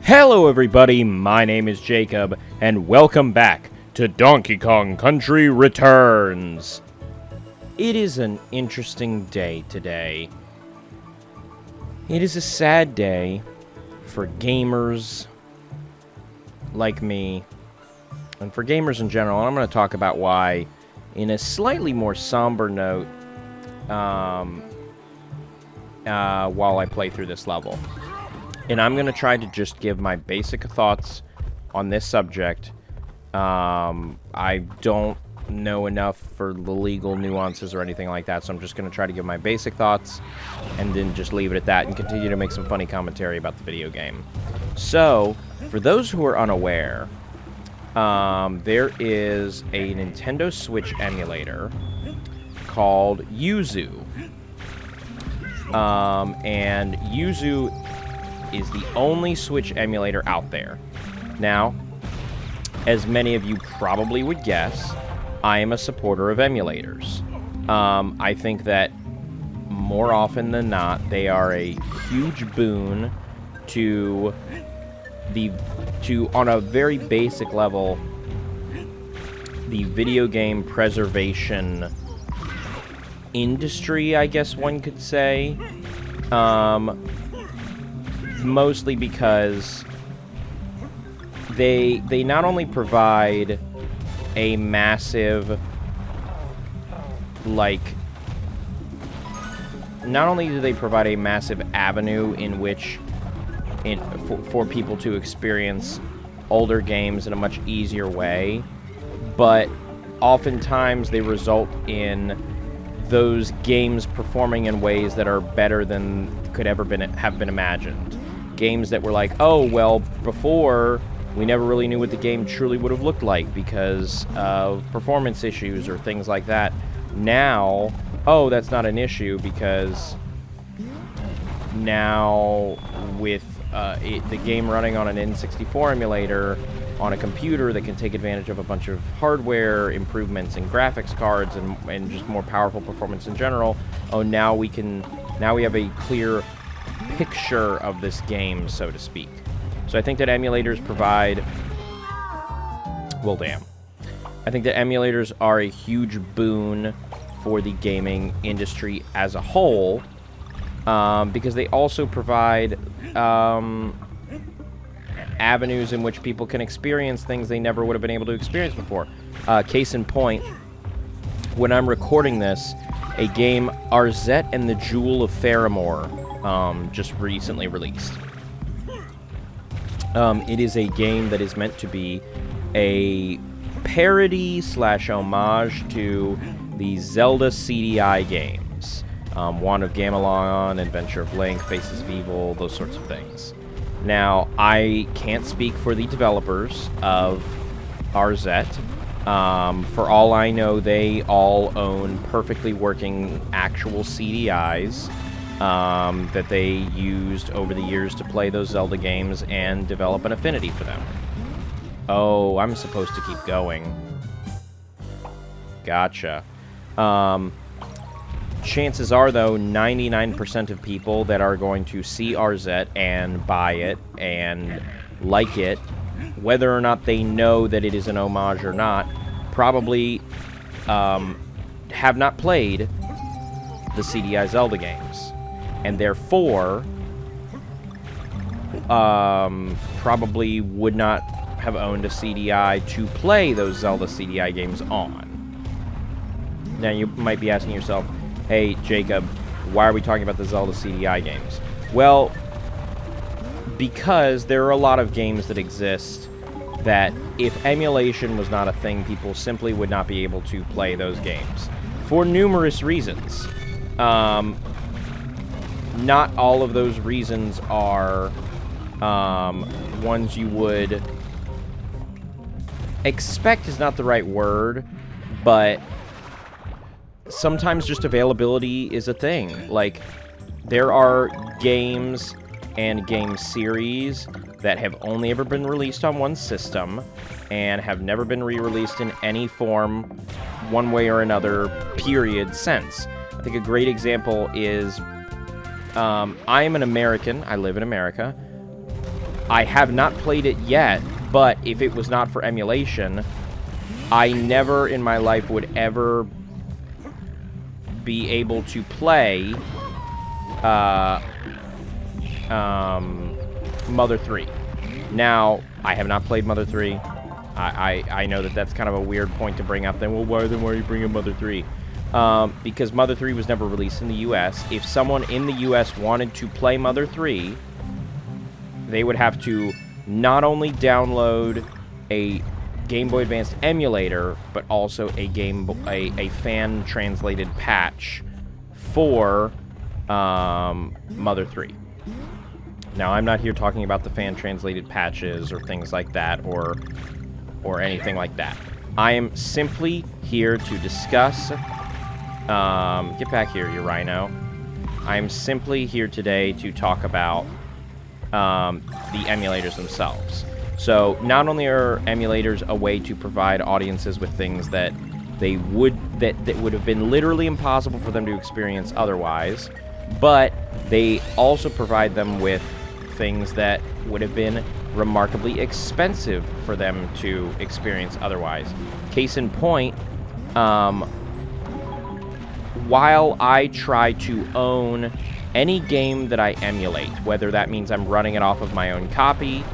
Hello everybody, my name is Jacob, and welcome back to Donkey Kong Country Returns. It is an interesting day today. It is a sad day for gamers like me, and for gamers in general, and I'm going to talk about why in a slightly more somber note while I play through this level. And I'm going to try to just give my basic thoughts on this subject. I don't know enough for the legal nuances or anything like that, so I'm just going to try to give my basic thoughts and then just leave it at that and continue to make some funny commentary about the video game. So, for those who are unaware, there is a Nintendo Switch emulator called Yuzu. And Yuzu is the only Switch emulator out there. Now, as many of you probably would guess, I am a supporter of emulators. I think that more often than not, they are a huge boon to on a very basic level, the video game preservation industry, I guess one could say. Mostly because they not only provide a massive, not only do they provide a massive avenue in which for people to experience older games in a much easier way, but oftentimes they result in those games performing in ways that are better than could ever have been imagined. Games that were like, oh, well, before, we never really knew what the game truly would have looked like because of performance issues or things like that. Now, oh, that's not an issue because now with the game running on an N64 emulator on a computer that can take advantage of a bunch of hardware improvements and graphics cards and just more powerful performance in general, oh, now we have a clear picture of this game, so to speak. So I think that emulators provide... Well, damn. I think that emulators are a huge boon for the gaming industry as a whole, because they also provide avenues in which people can experience things they never would have been able to experience before. Case in point, when I'm recording this, a game, Arzette and the Jewel of Faramore, just recently released. It is a game that is meant to be a parody / homage to the Zelda CDI games. Wand of Gamelon, Adventure of Link, Faces of Evil, those sorts of things. Now, I can't speak for the developers of Arzette. For all I know, they all own perfectly working actual CDIs that they used over the years to play those Zelda games and develop an affinity for them. Oh, I'm supposed to keep going. Gotcha. Chances are, though, 99% of people that are going to see Arzette and buy it and like it, whether or not they know that it is an homage or not, probably have not played the CDI Zelda games. And therefore, probably would not have owned a CDI to play those Zelda CDI games on. Now, you might be asking yourself, hey, Jacob, why are we talking about the Zelda CDI games? Well, because there are a lot of games that exist that if emulation was not a thing, people simply would not be able to play those games. For numerous reasons. Not all of those reasons are ones you would expect is not the right word, but sometimes just availability is a thing. Like, there are games and game series that have only ever been released on one system and have never been re-released in any form, one way or another, period, since. I think a great example is I am an American. I live in America. I have not played it yet, but if it was not for emulation, I never in my life would ever be able to play Mother 3. Now, I have not played Mother 3. I know that that's kind of a weird point to bring up. Then, well, why are you bringing up Mother 3? Because Mother 3 was never released in the U.S. If someone in the U.S. wanted to play Mother 3, they would have to not only download a Game Boy Advance emulator, but also a fan-translated patch for Mother 3. Now, I'm not here talking about the fan-translated patches or things like that, or anything like that. I am simply here to discuss... get back here, you rhino. I'm simply here today to talk about the emulators themselves. So, not only are emulators a way to provide audiences with things that would have been literally impossible for them to experience otherwise, but they also provide them with things that would have been remarkably expensive for them to experience otherwise. Case in point, while I try to own any game that I emulate, whether that means I'm running it off of my own copy,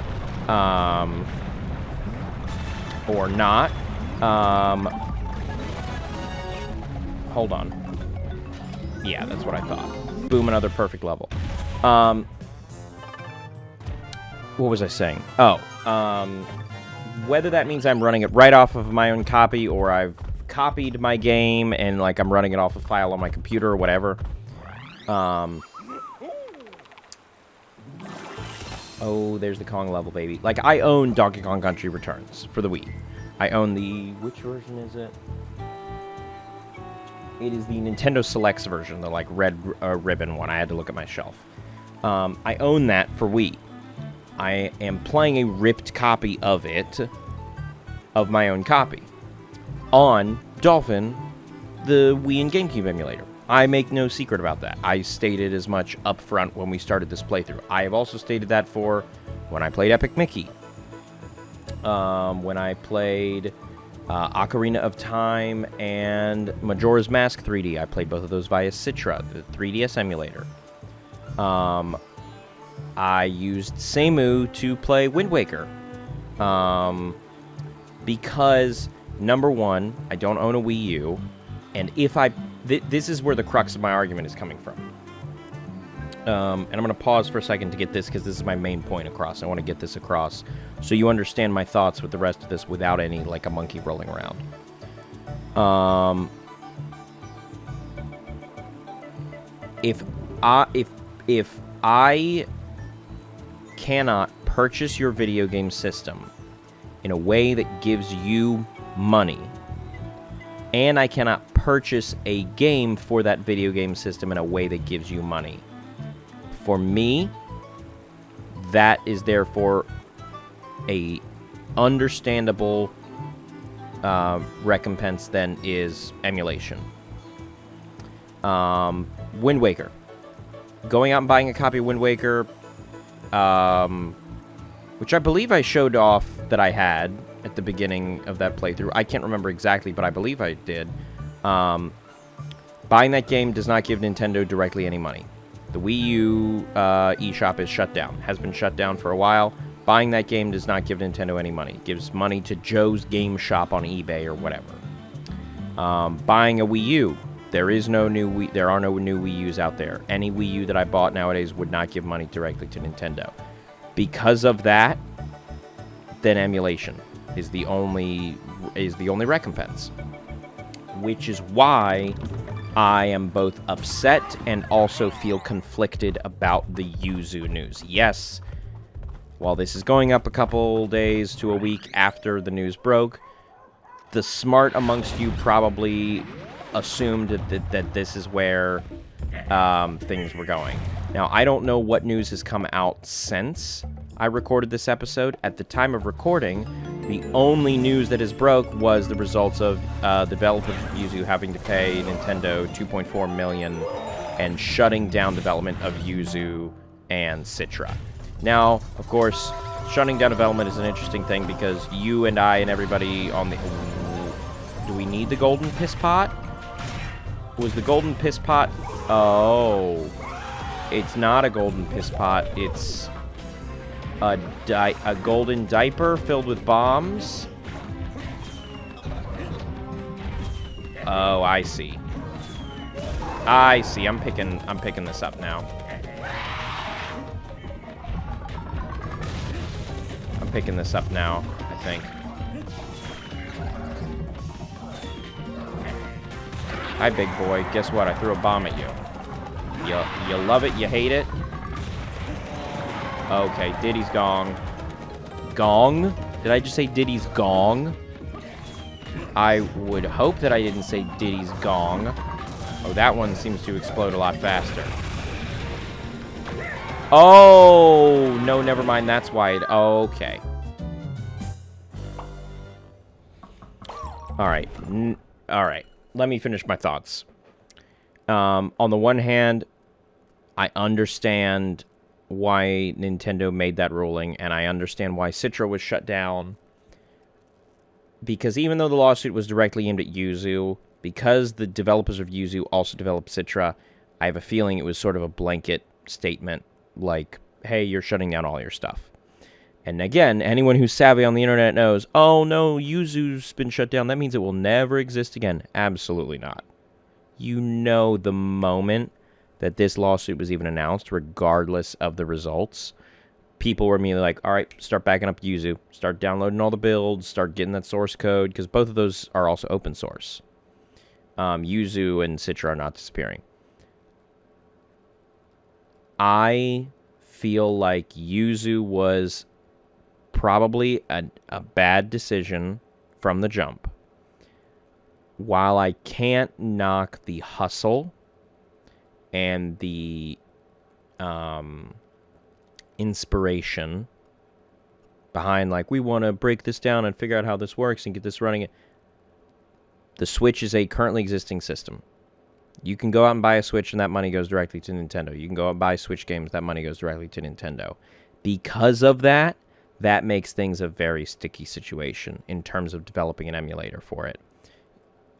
or not, hold on. Yeah, that's what I thought. Boom, another perfect level. What was I saying? Oh, whether that means I'm running it right off of my own copy, or I've copied my game and, like, I'm running it off a file on my computer or whatever. Oh, there's the Kong level, baby. Like, I own Donkey Kong Country Returns for the Wii. I own the... Which version is it? It is the Nintendo Selects version, the, like, red ribbon one. I had to look at my shelf. I own that for Wii. I am playing a ripped copy of it, of my own copy, on Dolphin, the Wii and GameCube emulator. I make no secret about that. I stated as much up front when we started this playthrough. I have also stated that for when I played Epic Mickey, when I played Ocarina of Time and Majora's Mask 3D. I played both of those via Citra, the 3DS emulator. I used Seimu to play Wind Waker. Because, number one, I don't own a Wii U, and if I... this is where the crux of my argument is coming from. And I'm going to pause for a second to get this, because this is my main point across. I want to get this across so you understand my thoughts with the rest of this without any, like, a monkey rolling around. If I cannot purchase your video game system in a way that gives you money, and I cannot purchase a game for that video game system in a way that gives you money, for me, that is therefore a understandable recompense then is emulation. Wind Waker. Going out and buying a copy of Wind Waker, which I believe I showed off that I had at the beginning of that playthrough. I can't remember exactly, but I believe I did. Buying that game does not give Nintendo directly any money. The Wii U eShop is shut down. Has been shut down for a while. Buying that game does not give Nintendo any money. It gives money to Joe's Game Shop on eBay or whatever. Buying a Wii U. There are no new Wii U's out there. Any Wii U that I bought nowadays would not give money directly to Nintendo. Because of that, then emulation is the only recompense. Which is why I am both upset and also feel conflicted about the Yuzu news. Yes, while this is going up a couple days to a week after the news broke, the smart amongst you probably assumed that this is where things were going. Now, I don't know what news has come out since I recorded this episode. At the time of recording, the only news that has broke was the results of developers of Yuzu having to pay Nintendo $2.4 million and shutting down development of Yuzu and Citra. Now, of course, shutting down development is an interesting thing because you and I and everybody on the... Do we need the golden piss pot? Was the golden piss pot... Oh. It's not a golden piss pot. It's a golden diaper filled with bombs. Oh, I see. I see. I'm picking this up now. I'm picking this up now, I think. Hi, big boy. Guess what? I threw a bomb at you. You love it, you hate it. Okay, Diddy's gong. Gong? Did I just say Diddy's gong? I would hope that I didn't say Diddy's gong. Oh, that one seems to explode a lot faster. Oh, no, never mind. That's why it... Okay. Alright. Alright. Let me finish my thoughts. On the one hand, I understand why Nintendo made that ruling, and I understand why Citra was shut down. Because even though the lawsuit was directly aimed at Yuzu, because the developers of Yuzu also developed Citra, I have a feeling it was sort of a blanket statement, like, hey, you're shutting down all your stuff. And again, anyone who's savvy on the internet knows, oh no, Yuzu's been shut down, that means it will never exist again. Absolutely not. You know the moment that this lawsuit was even announced, regardless of the results, people were immediately like, all right, start backing up Yuzu. Start downloading all the builds. Start getting that source code, because both of those are also open source. Yuzu and Citra are not disappearing. I feel like Yuzu was probably a bad decision from the jump. While I can't knock the hustle and the inspiration behind, like, we want to break this down and figure out how this works and get this running. The Switch is a currently existing system. You can go out and buy a Switch and that money goes directly to Nintendo. You can go out and buy Switch games, that money goes directly to Nintendo. Because of that, that makes things a very sticky situation in terms of developing an emulator for it.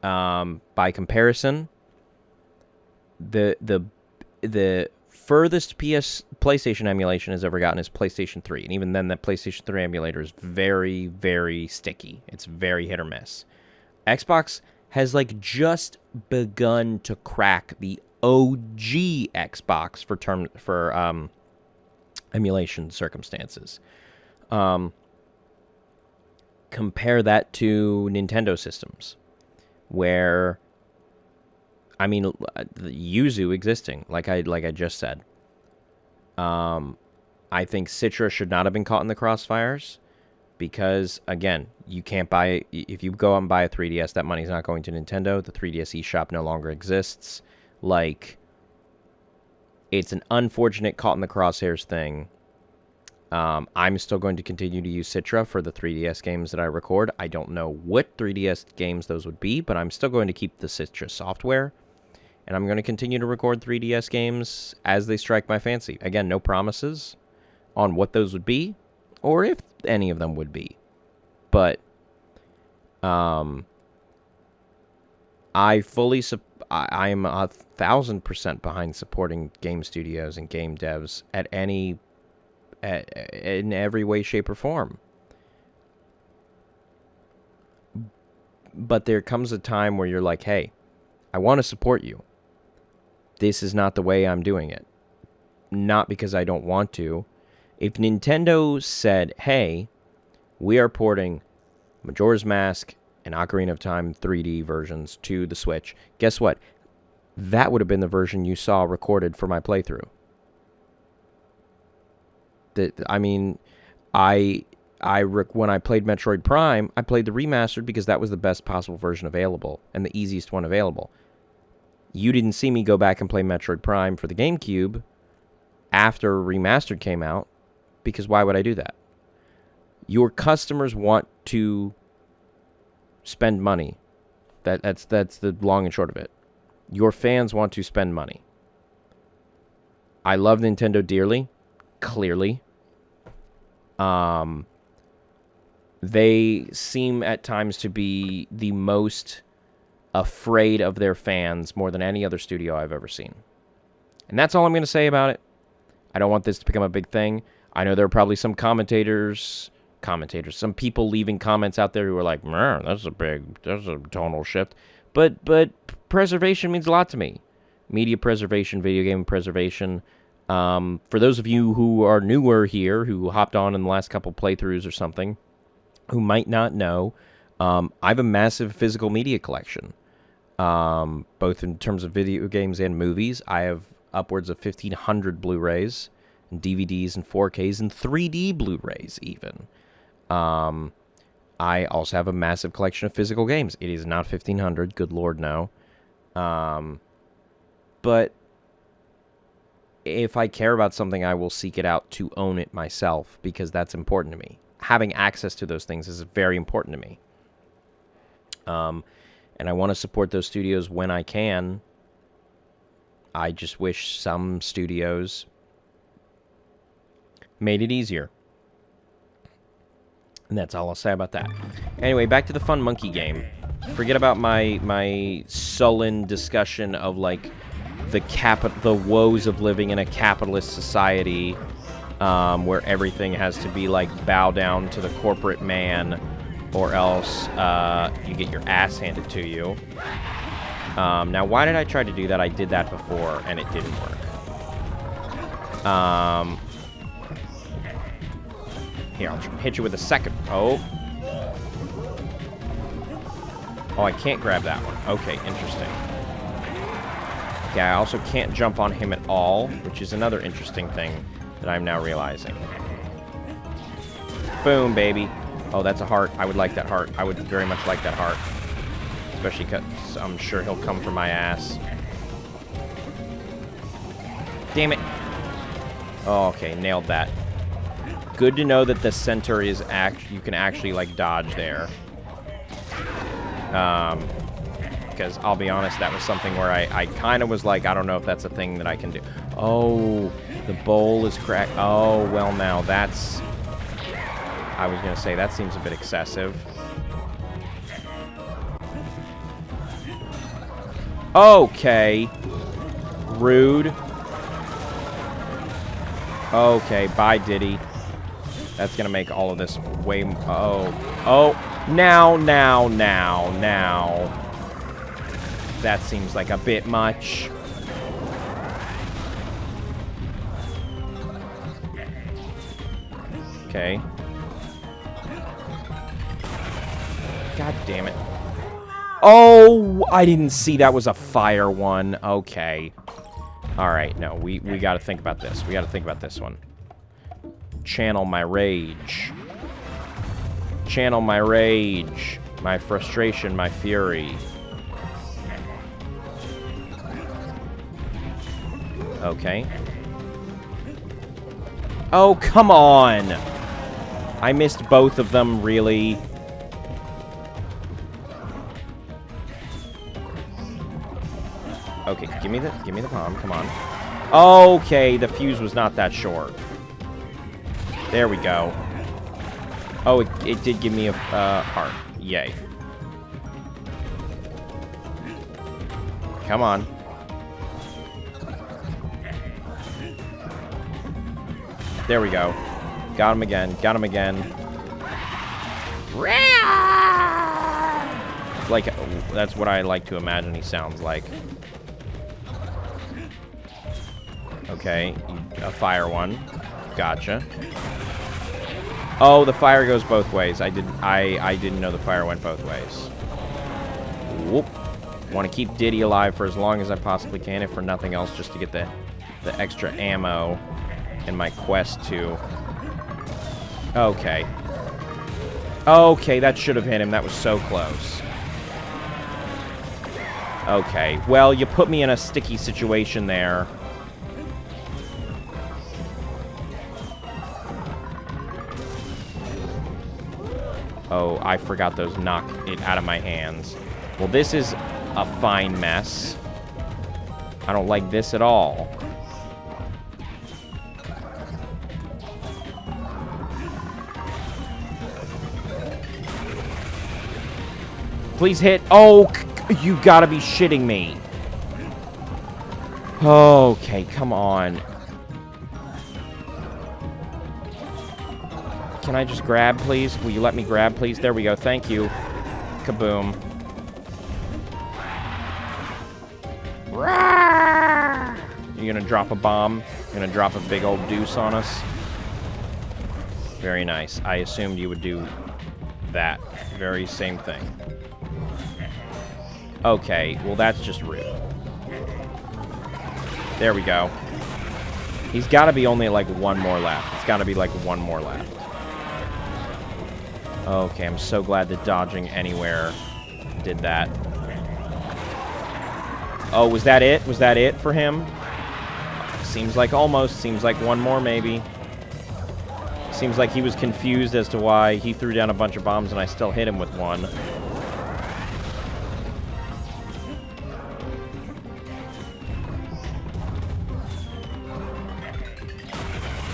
By comparison, the furthest PlayStation emulation has ever gotten is PlayStation 3. And even then, that PlayStation 3 emulator is very, very sticky. It's very hit or miss. Xbox has, like, just begun to crack the OG Xbox for emulation circumstances. Compare that to Nintendo systems, where, I mean, Yuzu existing, like I just said. I think Citra should not have been caught in the crossfires, because, again, you can't buy... If you go out and buy a 3DS, that money's not going to Nintendo. The 3DS eShop no longer exists. Like, it's an unfortunate caught in the crosshairs thing. I'm still going to continue to use Citra for the 3DS games that I record. I don't know what 3DS games those would be, but I'm still going to keep the Citra software. And I'm going to continue to record 3DS games as they strike my fancy. Again, no promises on what those would be, or if any of them would be. But I am 1,000% behind supporting game studios and game devs in every way, shape, or form. But there comes a time where you're like, hey, I want to support you. This is not the way I'm doing it. Not because I don't want to. If Nintendo said, hey, we are porting Majora's Mask and Ocarina of Time 3D versions to the Switch, guess what? That would have been the version you saw recorded for my playthrough. I mean, when I played Metroid Prime, I played the remastered because that was the best possible version available and the easiest one available. You didn't see me go back and play Metroid Prime for the GameCube after Remastered came out, because why would I do that? Your customers want to spend money. That's the long and short of it. Your fans want to spend money. I love Nintendo dearly, clearly. They seem at times to be the most afraid of their fans more than any other studio I've ever seen. And that's all I'm going to say about it. I don't want this to become a big thing. I know there are probably some some people leaving comments out there who are like, man, that's a tonal shift. But preservation means a lot to me. Media preservation, video game preservation. For those of you who are newer here, who hopped on in the last couple playthroughs or something, who might not know, I have a massive physical media collection, both in terms of video games and movies. I have upwards of 1,500 Blu-rays, and DVDs, and 4Ks, and 3D Blu-rays even. I also have a massive collection of physical games. It is not 1,500, good lord, no. But if I care about something, I will seek it out to own it myself, because that's important to me. Having access to those things is very important to me. And I want to support those studios when I can. I just wish some studios made it easier. And that's all I'll say about that. Anyway, back to the fun monkey game. Forget about my sullen discussion of, like, the woes of living in a capitalist society, where everything has to be, like, bow down to the corporate man, or else you get your ass handed to you. Now, why did I try to do that? I did that before, and it didn't work. Here, I'll hit you with a second. Oh, I can't grab that one. Okay, interesting. Okay, I also can't jump on him at all, which is another interesting thing that I'm now realizing. Boom, baby. Oh, that's a heart. I would like that heart. I would very much like that heart. Especially because I'm sure he'll come for my ass. Damn it. Oh, okay, nailed that. Good to know that the center is you can actually, like, dodge there. Because I'll be honest, that was something where I kind of was like, I don't know if that's a thing that I can do. Oh, the bowl is cracked. Oh, well, now that's... I was going to say, that seems a bit excessive. Okay. Rude. Okay, bye, Diddy. That's going to make all of this way... Oh. Now. That seems like a bit much. Okay. God damn it. Oh, I didn't see that was a fire one. Okay. Alright, no, we gotta think about this. We gotta think about this one. Channel my rage. Channel my rage. My frustration, my fury. Okay. Oh, come on! I missed both of them, really. Okay, give me the palm, come on. Okay, the fuse was not that short. There we go. Oh, it did give me a heart. Yay. Come on. There we go. Got him again. Got him again. Like, that's what I like to imagine he sounds like. Okay, a fire one. Gotcha. Oh, the fire goes both ways. I didn't know the fire went both ways. Whoop. Want to keep Diddy alive for as long as I possibly can, if for nothing else, just to get the extra ammo in my quest to... Okay. Okay, that should have hit him. That was so close. Okay. Well, you put me in a sticky situation there. Oh, I forgot those knock it out of my hands. Well, this is a fine mess. I don't like this at all. Please hit. Oh, you gotta be shitting me. Okay, come on. Can I just grab, please? Will you let me grab, please? There we go. Thank you. Kaboom. You're gonna drop a bomb? You're gonna drop a big old deuce on us? Very nice. I assumed you would do that. Very same thing. Okay, well that's just rude. There we go. He's gotta be only like one more left. It's gotta be like one more left. Okay, I'm so glad that dodging anywhere did that. Oh, was that it? Was that it for him? Seems like almost. Seems like one more, maybe. Seems like he was confused as to why he threw down a bunch of bombs and I still hit him with one.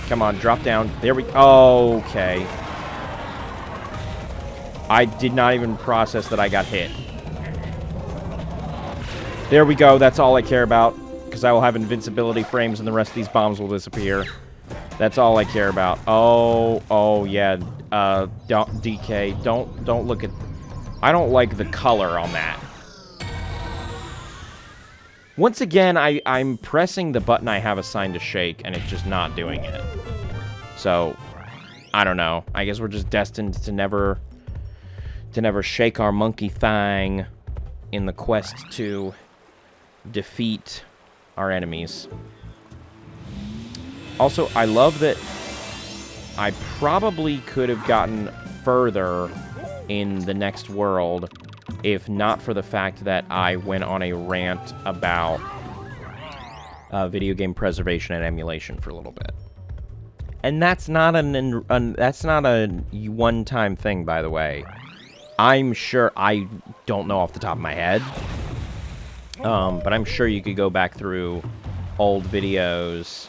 Come on, drop down. There we... Oh, okay. I did not even process that I got hit. There we go. That's all I care about. Because I will have invincibility frames and the rest of these bombs will disappear. That's all I care about. Oh, yeah. DK, don't look at... I don't like the color on that. Once again, I'm pressing the button I have assigned to shake, and it's just not doing it. So, I don't know. I guess we're just destined to never shake our monkey thang in the quest to defeat our enemies. Also, I love that I probably could have gotten further in the next world if not for the fact that I went on a rant about video game preservation and emulation for a little bit. And that's not that's not a one-time thing, by the way. I'm sure, I don't know off the top of my head, but I'm sure you could go back through old videos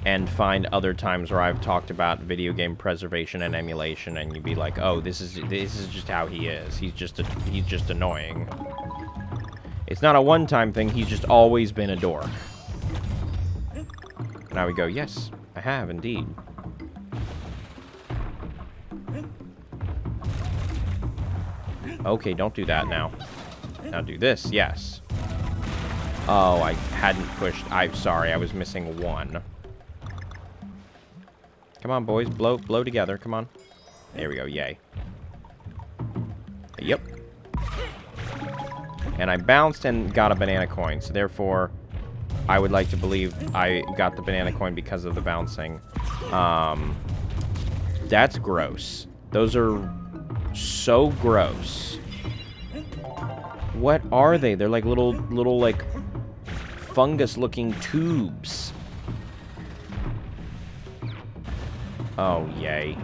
and find other times where I've talked about video game preservation and emulation, and you'd be like, "Oh, this is just how he is. He's just annoying." It's not a one-time thing. He's just always been a dork. Now we go. Yes, I have indeed. Okay, don't do that now. Now do this. Yes. Oh, I hadn't pushed. I'm sorry. I was missing one. Come on, boys. Blow together. Come on. There we go. Yay. Yep. And I bounced and got a banana coin. So, therefore, I would like to believe I got the banana coin because of the bouncing. That's gross. Those are so gross. What are they? They're like little like, fungus-looking tubes. Oh, yay.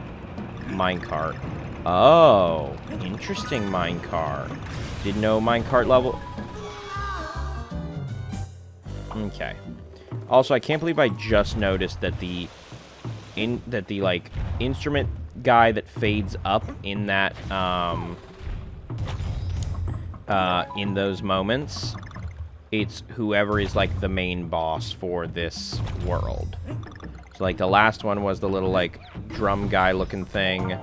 Minecart. Oh, interesting minecart. Didn't know minecart level. Okay. Also, I can't believe I just noticed that the like instrument guy that fades up in that in those moments, it's whoever is like the main boss for this world. So like the last one was the little like drum guy looking thing,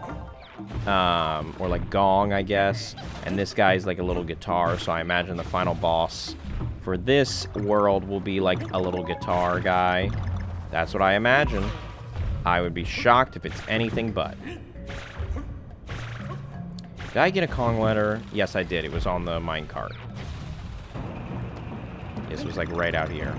or like gong, I guess, and this guy's like a little guitar, so I imagine the final boss for this world will be like a little guitar guy. That's what I imagine. I would be shocked if it's anything but. Did I get a Kong letter? Yes, I did. It was on the minecart. This was like right out here.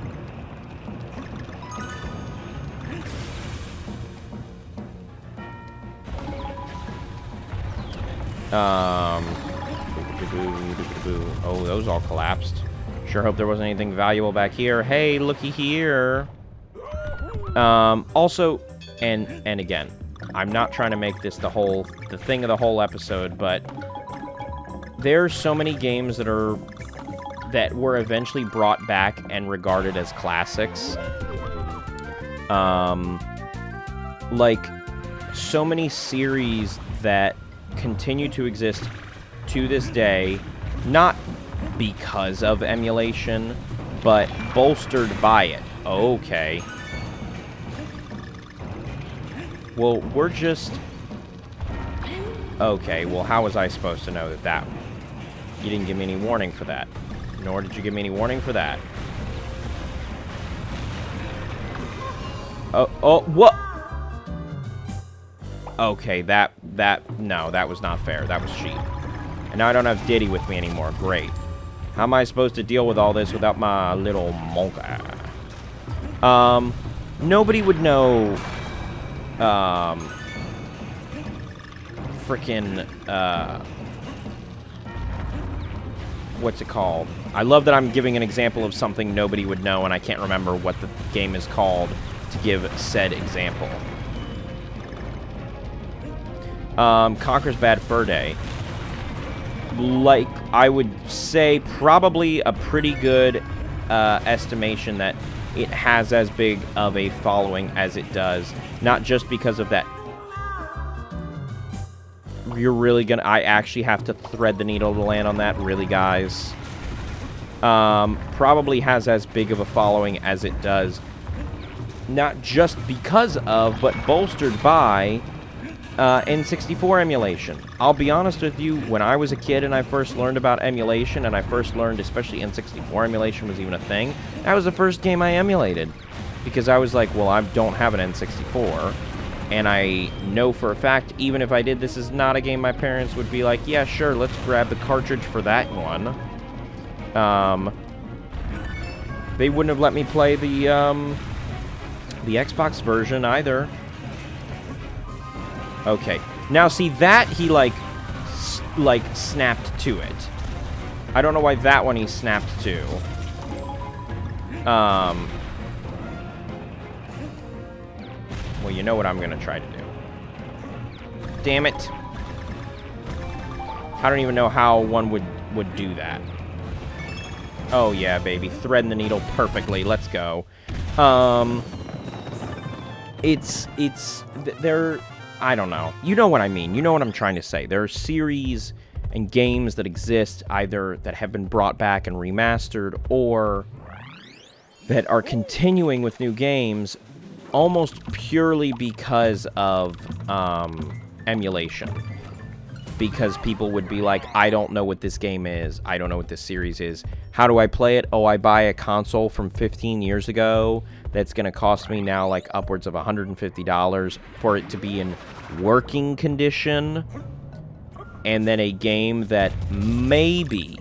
Oh, those all collapsed. Sure hope there wasn't anything valuable back here. Hey, looky here. Also, and again, I'm not trying to make this the thing of the whole episode, but there's so many games that were eventually brought back and regarded as classics. Like so many series that continue to exist to this day Not because of emulation, but bolstered by it. Okay. Well, we're just... Okay, well, how was I supposed to know that You didn't give me any warning for that. Nor did you give me any warning for that. Oh, what? Okay, no, that was not fair. That was cheap. And now I don't have Diddy with me anymore. Great. How am I supposed to deal with all this without my little monkey? Nobody would know, frickin', what's it called? I love that I'm giving an example of something nobody would know, and I can't remember what the game is called to give said example. Conker's Bad Fur Day. Like, I would say probably a pretty good estimation that it has as big of a following as it does. Not just because of that. You're really gonna... I actually have to thread the needle to land on that? Really, guys? Probably has as big of a following as it does. Not just because of, but bolstered by N64 emulation. I'll be honest with you, when I was a kid and I first learned about emulation, and I first learned especially N64 emulation was even a thing, that was the first game I emulated. Because I was like, well, I don't have an N64, and I know for a fact, even if I did, this is not a game my parents would be like, yeah, sure, let's grab the cartridge for that one. They wouldn't have let me play the Xbox version either. Okay. Now, see, that he, like, snapped to it. I don't know why that one he snapped to. Well, you know what I'm gonna try to do. Damn it. I don't even know how one would do that. Oh, yeah, baby. Threading the needle perfectly. Let's go. They're... I don't know. You know what I mean. You know what I'm trying to say. There are series and games that exist, either that have been brought back and remastered, or that are continuing with new games almost purely because of emulation. Because people would be like, I don't know what this game is. I don't know what this series is. How do I play it? Oh, I buy a console from 15 years ago that's going to cost me now like upwards of $150 for it to be in working condition. And then a game that maybe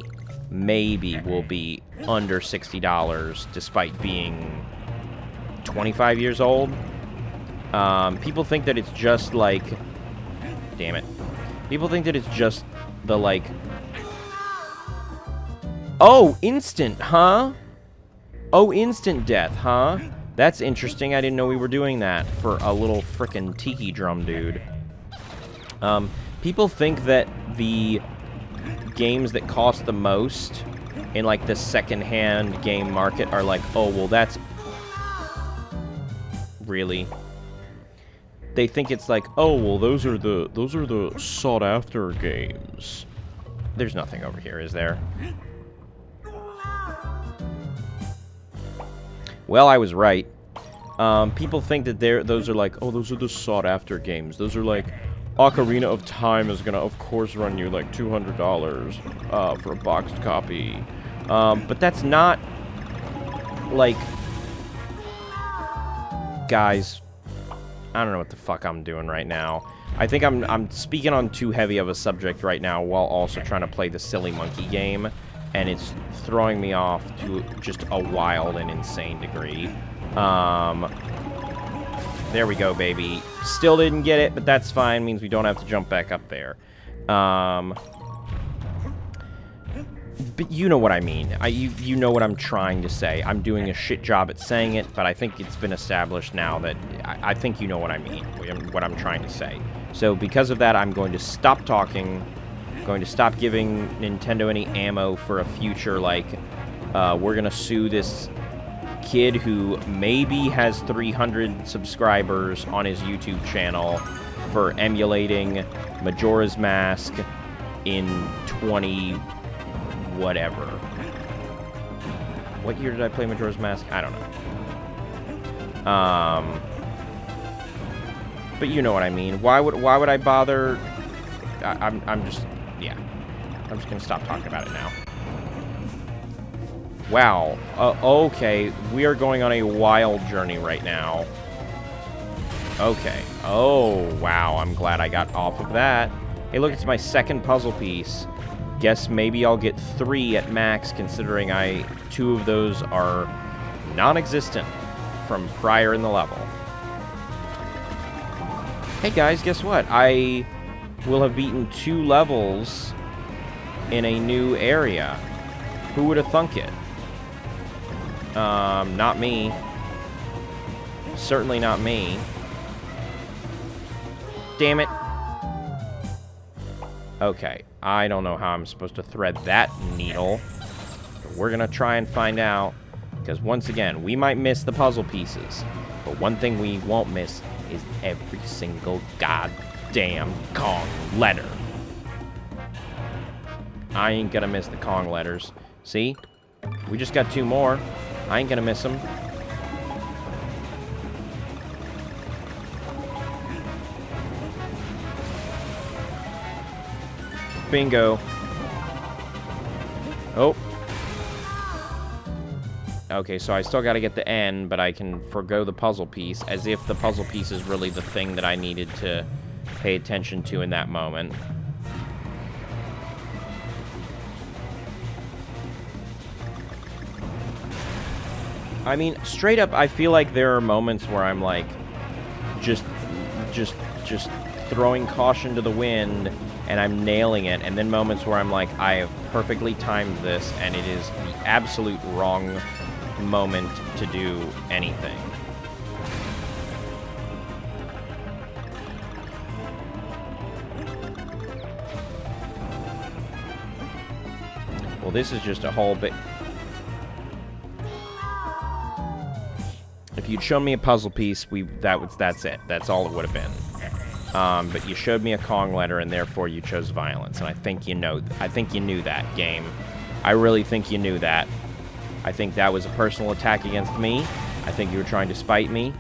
will be under $60 despite being 25 years old. People think that it's just like... Damn it. People think that it's just the, like... Oh, instant, huh? Oh, instant death, huh? That's interesting. I didn't know we were doing that for a little frickin' tiki drum dude. People think that the games that cost the most in, like, the second-hand game market are like, oh, well, that's... Really? They think it's like, oh, well, those are the sought-after games. There's nothing over here, is there? Well, I was right. People think that those are like, oh, those are the sought-after games. Those are like, Ocarina of Time is gonna, of course, run you like $200 for a boxed copy. But that's not, like, guys, I don't know what the fuck I'm doing right now. I think I'm speaking on too heavy of a subject right now while also trying to play the silly monkey game, and it's throwing me off to just a wild and insane degree. There we go, baby. Still didn't get it, but that's fine. Means we don't have to jump back up there. But you know what I mean. You know what I'm trying to say. I'm doing a shit job at saying it, but I think it's been established now that I think you know what I mean, what I'm trying to say. So because of that, I'm going to stop talking. I'm going to stop giving Nintendo any ammo for a future, like, we're going to sue this kid who maybe has 300 subscribers on his YouTube channel for emulating Majora's Mask in whatever. What year did I play Majora's Mask? I don't know. But you know what I mean. Why would I bother? I'm just gonna stop talking about it now. Wow. Okay, we are going on a wild journey right now. Okay. Oh, wow. I'm glad I got off of that. Hey, look, it's my second puzzle piece. Guess maybe I'll get 3 at max, considering 2 of those are non-existent from prior in the level. Hey, guys, guess what? I will have beaten 2 levels in a new area. Who would have thunk it? Not me. Certainly not me. Damn it. Okay, I don't know how I'm supposed to thread that needle. But we're gonna try and find out. Because once again, we might miss the puzzle pieces. But one thing we won't miss is every single goddamn Kong letter. I ain't gonna miss the Kong letters. See? We just got 2 more. I ain't gonna miss them. Bingo. Oh. Okay, so I still gotta get the N, but I can forgo the puzzle piece, as if the puzzle piece is really the thing that I needed to pay attention to in that moment. I mean, straight up, I feel like there are moments where I'm like, just throwing caution to the wind, and I'm nailing it, and then moments where I'm like, I have perfectly timed this, and it is the absolute wrong moment to do anything. Well, this is just a whole bit... If you'd shown me a puzzle piece, that's it. That's all it would have been. But you showed me a Kong letter, and therefore you chose violence. And I think you knew that, game. I really think you knew that. I think that was a personal attack against me. I think you were trying to spite me.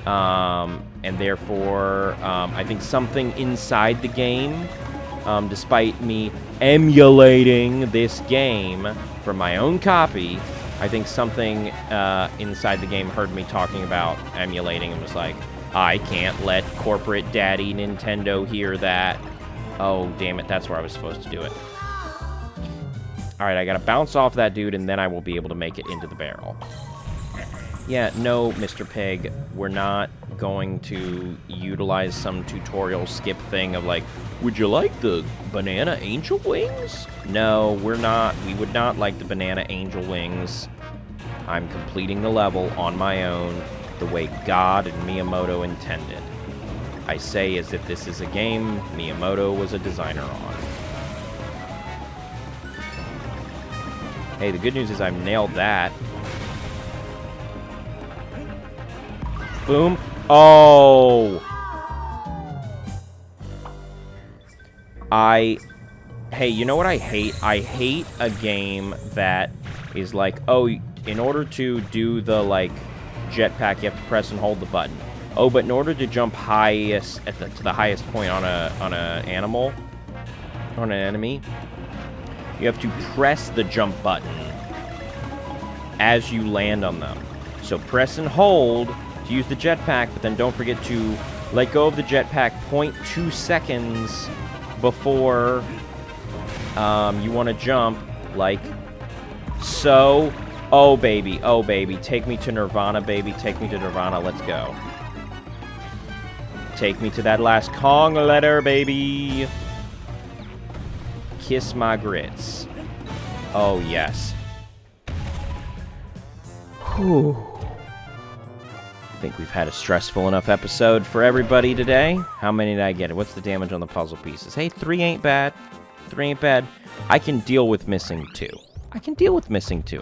And therefore, I think something inside the game, despite me emulating this game from my own copy, I think something inside the game heard me talking about emulating and was like, I can't let corporate daddy Nintendo hear that. Oh, damn it, that's where I was supposed to do it. Alright, I gotta bounce off that dude, and then I will be able to make it into the barrel. Yeah, no, Mr. Pig, we're not going to utilize some tutorial skip thing of like, would you like the banana angel wings? No, we're not. We would not like the banana angel wings. I'm completing the level on my own, the way God and Miyamoto intended. I say as if this is a game Miyamoto was a designer on. Hey, the good news is I've nailed that. Boom. Oh! Hey, you know what I hate? I hate a game that is like, oh, in order to do the, like, jetpack, you have to press and hold the button. Oh, but in order to jump highest to the highest point on an enemy, you have to press the jump button as you land on them. So press and hold to use the jetpack, but then don't forget to let go of the jetpack 0.2 seconds before you want to jump, like so. Oh baby, take me to Nirvana, baby, take me to Nirvana, let's go. Take me to that last Kong letter, baby. Kiss my grits. Oh yes. Whew. I think we've had a stressful enough episode for everybody today. How many did I get? What's the damage on the puzzle pieces? Hey, 3 ain't bad. 3 ain't bad. I can deal with missing 2. I can deal with missing 2.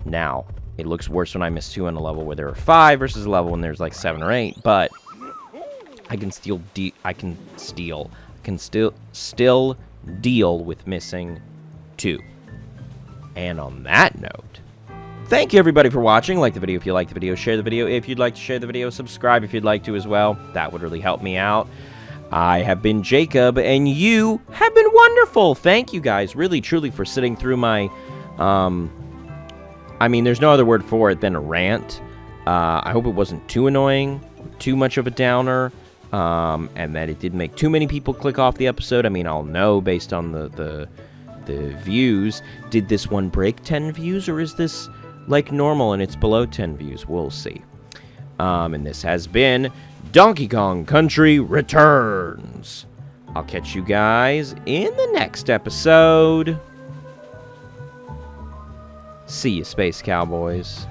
Now, it looks worse when I miss 2 on a level where there are 5 versus a level when there's like 7 or 8, but I can still deal with missing 2. And on that note, thank you everybody for watching. Like the video if you like the video, share the video if you'd like to share the video, subscribe if you'd like to as well. That would really help me out. I have been Jacob, and you have been wonderful. Thank you guys, really, truly, for sitting through my, I mean, there's no other word for it than a rant. I hope it wasn't too annoying, too much of a downer, and that it didn't make too many people click off the episode. I mean, I'll know based on the views. Did this one break 10 views, or is this like normal and it's below 10 views? We'll see. And this has been Donkey Kong Country Returns. I'll catch you guys in the next episode. See you, Space Cowboys.